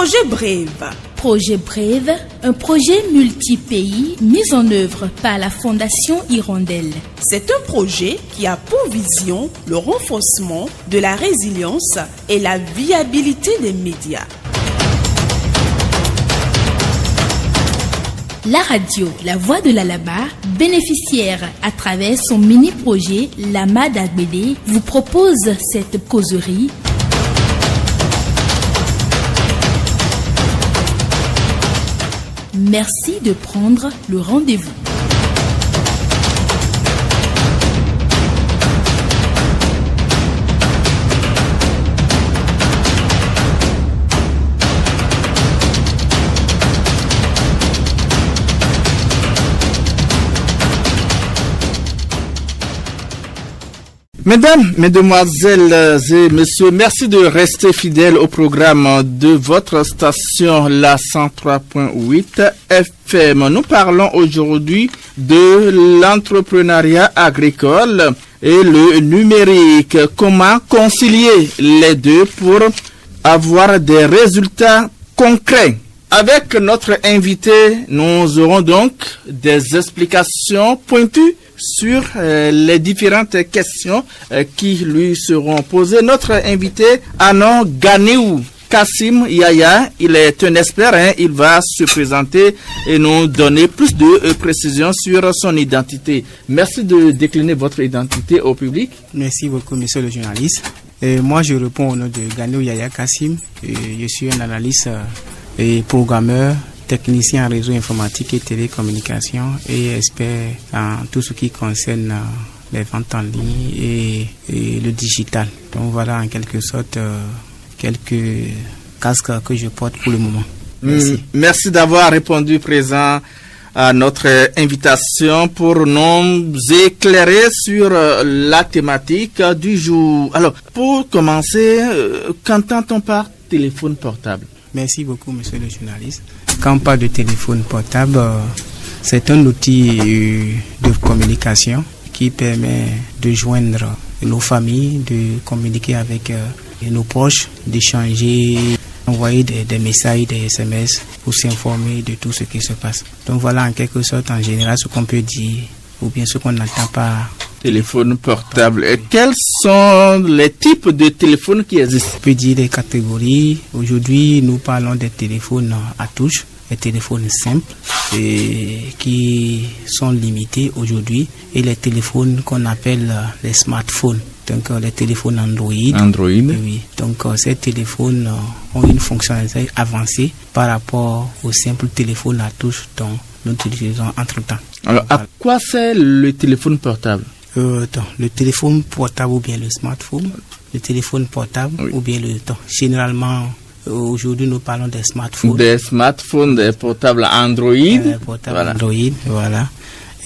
Projet Brave. Projet Brave, un projet multi-pays mis en œuvre par la Fondation Hirondelle. C'est un projet qui a pour vision le renforcement de la résilience et la viabilité des médias. La radio La Voix de l'Alaba, bénéficiaire à travers son mini-projet Lama d'Agbede, vous propose cette causerie. Merci de prendre le rendez-vous. Mesdames, Mesdemoiselles et Messieurs, merci de rester fidèles au programme de votre station La 103.8 FM. Nous parlons aujourd'hui de l'entrepreneuriat agricole et le numérique. Comment concilier les deux pour avoir des résultats concrets? Avec notre invité, nous aurons donc des explications pointues sur les différentes questions qui lui seront posées. Notre invité, Anon Ganeou Kassim Yaya, il est un expert, il va se présenter et nous donner plus de précisions sur son identité. Merci de décliner votre identité au public. Merci beaucoup, monsieur le journaliste. Moi, je réponds au nom de Ganeou Yaya Kassim. Je suis un analyste et programmeur, technicien en réseau informatique et télécommunication et expert en tout ce qui concerne les ventes en ligne et le digital. Donc voilà en quelque sorte quelques casques que je porte pour le moment. Merci. Merci d'avoir répondu présent à notre invitation pour nous éclairer sur la thématique du jour. Alors, pour commencer, qu'entend-on par téléphone portable? Merci beaucoup, monsieur le journaliste. Quand on parle de téléphone portable, c'est un outil de communication qui permet de joindre nos familles, de communiquer avec nos proches, d'échanger, envoyer des messages, des SMS pour s'informer de tout ce qui se passe. Donc voilà en quelque sorte en général ce qu'on peut dire ou bien ce qu'on n'entend pas. Téléphone portable. Et quels sont les types de téléphones qui existent? On peut dire les catégories. Aujourd'hui, nous parlons des téléphones à touche, les téléphones simples et qui sont limités aujourd'hui et les téléphones qu'on appelle les smartphones. Donc les téléphones Android. Oui. Donc ces téléphones ont une fonctionnalité avancée par rapport aux simples téléphones à touche dont nous utilisons entre-temps. Alors, à quoi sert le téléphone portable? Le téléphone portable ou bien le smartphone, le téléphone portable ou bien le temps. Généralement, aujourd'hui, nous parlons des smartphones. Des smartphones, des portables Android. Voilà. Android, voilà.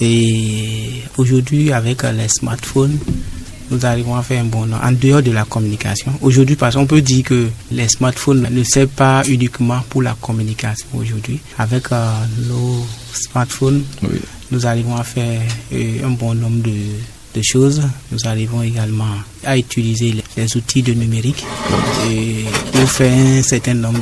Et aujourd'hui, avec les smartphones, nous arrivons à faire un bon nombre. En dehors de la communication, aujourd'hui, parce qu'on peut dire que les smartphones ne servent pas uniquement pour la communication aujourd'hui. Avec nos smartphones, nous arrivons à faire un bon nombre de choses. Nous arrivons également à utiliser les outils de numérique pour faire un certain nombre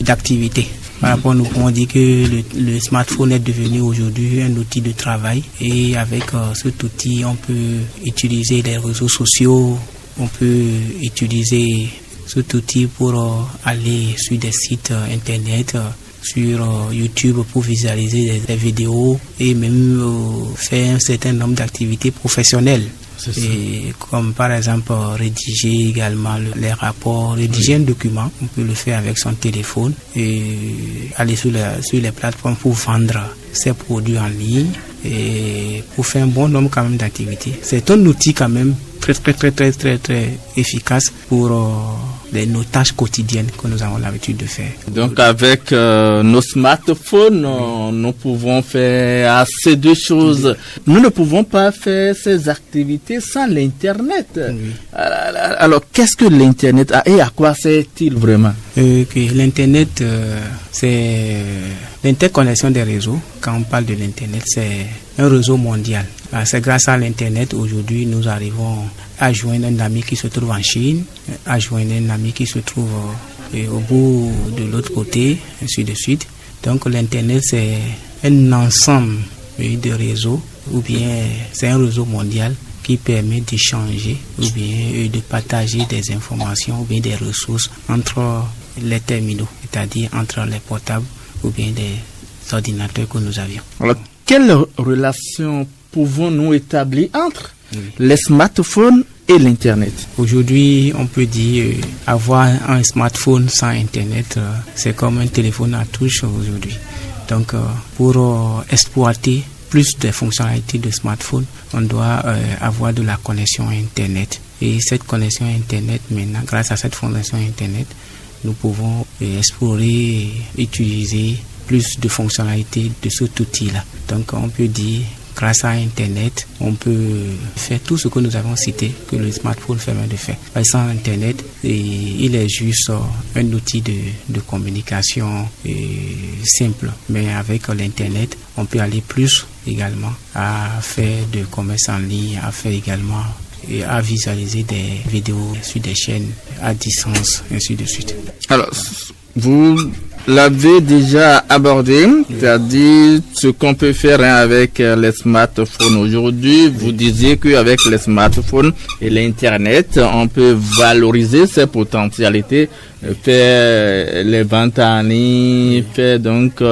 d'activités. Par rapport, nous pouvons dire que le smartphone est devenu aujourd'hui un outil de travail et avec cet outil, on peut utiliser les réseaux sociaux, on peut utiliser cet outil pour aller sur des sites internet, sur YouTube pour visualiser des vidéos et même faire un certain nombre d'activités professionnelles. Et comme par exemple rédiger également les rapports, rédiger un document, on peut le faire avec son téléphone et aller sur les plateformes pour vendre ses produits en ligne et pour faire un bon nombre quand même d'activités. C'est un outil quand même très efficace pour nos tâches quotidiennes que nous avons l'habitude de faire. Donc avec nos smartphones, nous pouvons faire assez de choses. Nous ne pouvons pas faire ces activités sans l'Internet. Oui. Alors qu'est-ce que l'Internet a et à quoi sert-il vraiment? L'Internet, c'est l'interconnexion des réseaux. Quand on parle de l'Internet, c'est un réseau mondial. C'est grâce à l'Internet, aujourd'hui, nous arrivons à joindre un ami qui se trouve en Chine, à joindre un ami qui se trouve au bout de l'autre côté, ainsi de suite. Donc l'Internet, c'est un ensemble de réseaux, ou bien c'est un réseau mondial qui permet d'échanger ou bien de partager des informations ou bien des ressources entre les terminaux, c'est-à-dire entre les portables ou bien des ordinateurs que nous avions. Alors, quelle relation pouvons-nous établir entre les smartphones et l'Internet? Aujourd'hui, on peut dire avoir un smartphone sans Internet, c'est comme un téléphone à touche aujourd'hui. Donc, pour exploiter plus de fonctionnalités de smartphone, on doit avoir de la connexion Internet. Et cette connexion Internet, maintenant, grâce à cette connexion Internet, nous pouvons explorer et utiliser plus de fonctionnalités de cet outil-là. Donc, on peut dire, grâce à Internet, on peut faire tout ce que nous avons cité, que le smartphone permet de faire. Sans Internet, il est juste un outil de communication simple. Mais avec l'Internet, on peut aller plus également à faire de commerce en ligne, à faire également et à visualiser des vidéos sur des chaînes à distance, ainsi de suite. Alors, vous l'avez déjà abordé, c'est-à-dire ce qu'on peut faire avec les smartphones aujourd'hui. Vous disiez qu'avec les smartphones et l'Internet, on peut valoriser ses potentialités, faire les ventes en ligne, faire donc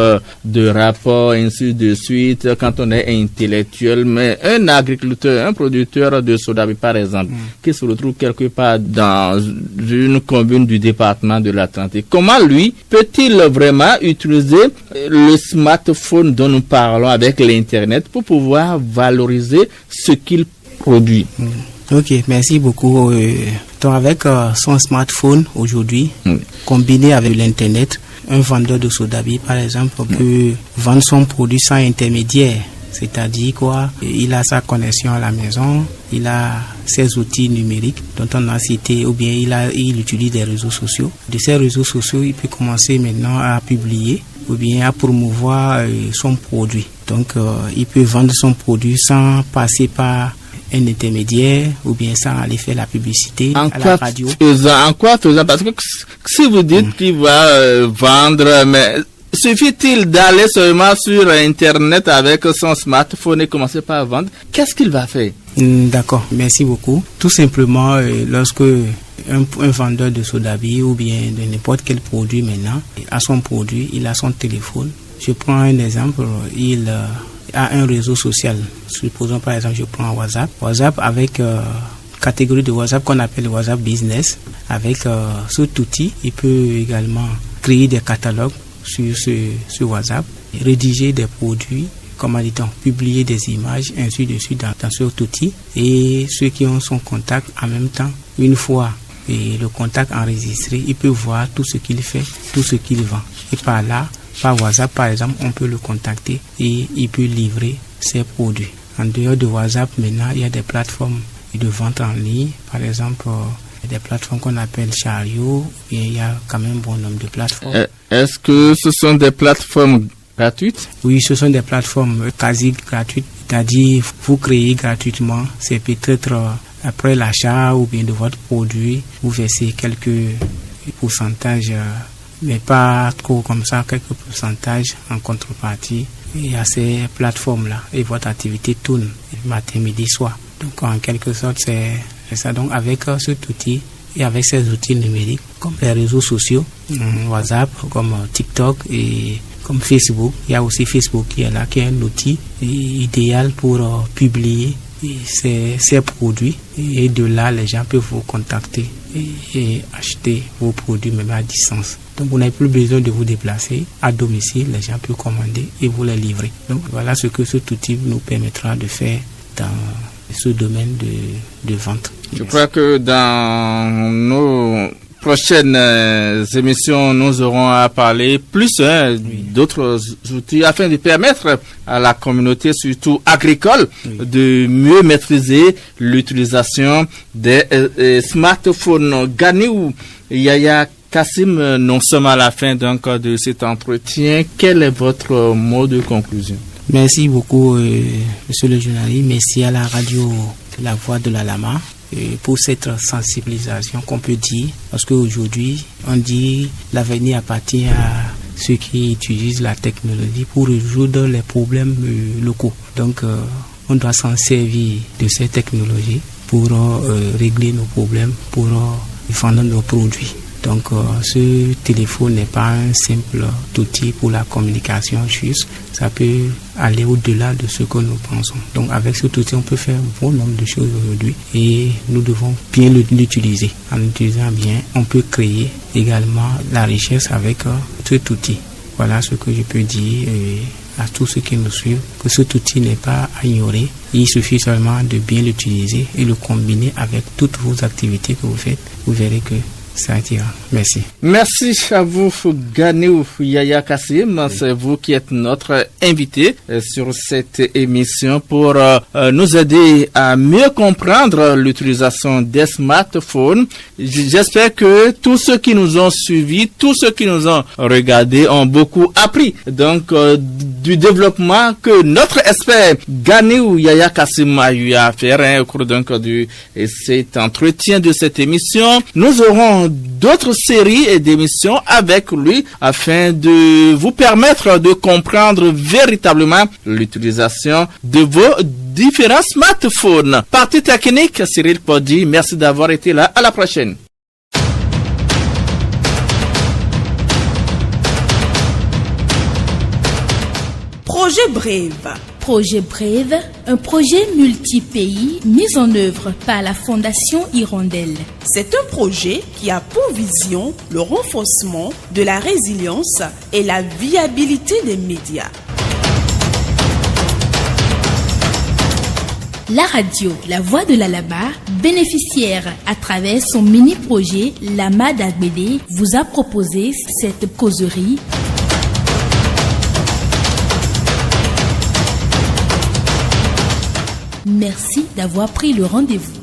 de rapports, ainsi de suite, quand on est intellectuel. Mais un agriculteur, un producteur de soda, par exemple, qui se retrouve quelque part dans une commune du département de l'Atlantique, comment lui peut-il vraiment utiliser le smartphone dont nous parlons avec l'Internet pour pouvoir valoriser ce qu'il produit? Ok, merci beaucoup. Donc avec son smartphone aujourd'hui, combiné avec l'Internet, un vendeur de soda-bi, par exemple, peut vendre son produit sans intermédiaire. C'est-à-dire quoi? Il a sa connexion à la maison, il a ses outils numériques dont on a cité, ou bien il utilise des réseaux sociaux. De ces réseaux sociaux, il peut commencer maintenant à publier ou bien à promouvoir son produit. Donc, il peut vendre son produit sans passer par un intermédiaire ou bien sans aller faire la publicité à la radio. En quoi faisant? Parce que si vous dites qu'il va vendre, mais suffit-il d'aller seulement sur Internet avec son smartphone et commencer par vendre? Qu'est-ce qu'il va faire? D'accord, merci beaucoup. Tout simplement, lorsque un vendeur de soda-bi ou bien de n'importe quel produit maintenant a son produit, il a son téléphone. Je prends un exemple, il a un réseau social. Supposons par exemple, je prends WhatsApp. WhatsApp avec catégorie de WhatsApp qu'on appelle WhatsApp Business. Avec cet outil, il peut également créer des catalogues sur WhatsApp, rédiger des produits, comment dit-on, publier des images, ainsi de suite dans cet outil. Et ceux qui ont son contact en même temps, une fois le contact enregistré, il peut voir tout ce qu'il fait, tout ce qu'il vend. Et par là, par WhatsApp par exemple, on peut le contacter et il peut livrer ses produits. En dehors de WhatsApp, maintenant, il y a des plateformes de vente en ligne, par exemple, des plateformes qu'on appelle Chariot, et il y a quand même un bon nombre de plateformes. Est-ce que ce sont des plateformes gratuites? Oui, ce sont des plateformes quasi gratuites, c'est-à-dire vous créez gratuitement, c'est peut-être après l'achat ou bien de votre produit, vous versez quelques pourcentages, mais pas trop comme ça, quelques pourcentages en contrepartie. Il y a ces plateformes-là et votre activité tourne matin, midi, soir. Donc en quelque sorte, c'est ça. Donc avec cet outil et avec ces outils numériques, comme les réseaux sociaux, WhatsApp, comme TikTok et comme Facebook, il y a aussi Facebook qui est là, qui est un outil idéal pour publier ces produits. Et de là, les gens peuvent vous contacter et acheter vos produits même à distance. Donc vous n'avez plus besoin de vous déplacer à domicile, les gens peuvent commander et vous les livrer. Donc voilà ce que cet outil nous permettra de faire dans ce domaine de vente. Je crois que dans nos prochaines émissions, nous aurons à parler plus d'autres outils afin de permettre à la communauté, surtout agricole, de mieux maîtriser l'utilisation des smartphones. Ganiou Yaya Kassim, nous sommes à la fin donc de cet entretien. Quel est votre mot de conclusion? Merci beaucoup, monsieur le journaliste. Merci à la radio La Voix de la Lama pour cette sensibilisation qu'on peut dire, parce qu'aujourd'hui, on dit l'avenir appartient à ceux qui utilisent la technologie pour résoudre les problèmes locaux. Donc, on doit s'en servir de ces technologies pour régler nos problèmes, pour vendre nos produits. Donc, ce téléphone n'est pas un simple outil pour la communication juste. Ça peut aller au-delà de ce que nous pensons. Donc, avec cet outil, on peut faire un bon nombre de choses aujourd'hui et nous devons bien l'utiliser. En l'utilisant bien, on peut créer également la richesse avec cet outil. Voilà ce que je peux dire à tous ceux qui nous suivent, que cet outil n'est pas à ignorer. Il suffit seulement de bien l'utiliser et le combiner avec toutes vos activités que vous faites. Vous verrez que ça attire. Merci. Merci à vous, Ganew Yaya Kassim. C'est vous qui êtes notre invité sur cette émission pour nous aider à mieux comprendre l'utilisation des smartphones. J'espère que tous ceux qui nous ont suivis, tous ceux qui nous ont regardés ont beaucoup appris. Donc, du développement que notre expert Ganew Yaya Kassim a eu à faire au cours de cet entretien de cette émission. Nous aurons d'autres séries et d'émissions avec lui afin de vous permettre de comprendre véritablement l'utilisation de vos différents smartphones. Partie technique, Cyril Podi, merci d'avoir été là. À la prochaine. Projet Brave. Projet Brave, un projet multi-pays mis en œuvre par la Fondation Hirondelle. C'est un projet qui a pour vision le renforcement de la résilience et la viabilité des médias. La radio La Voix de l'Alaba, bénéficiaire à travers son mini-projet Lama d'Agbede, vous a proposé cette causerie. Merci d'avoir pris le rendez-vous.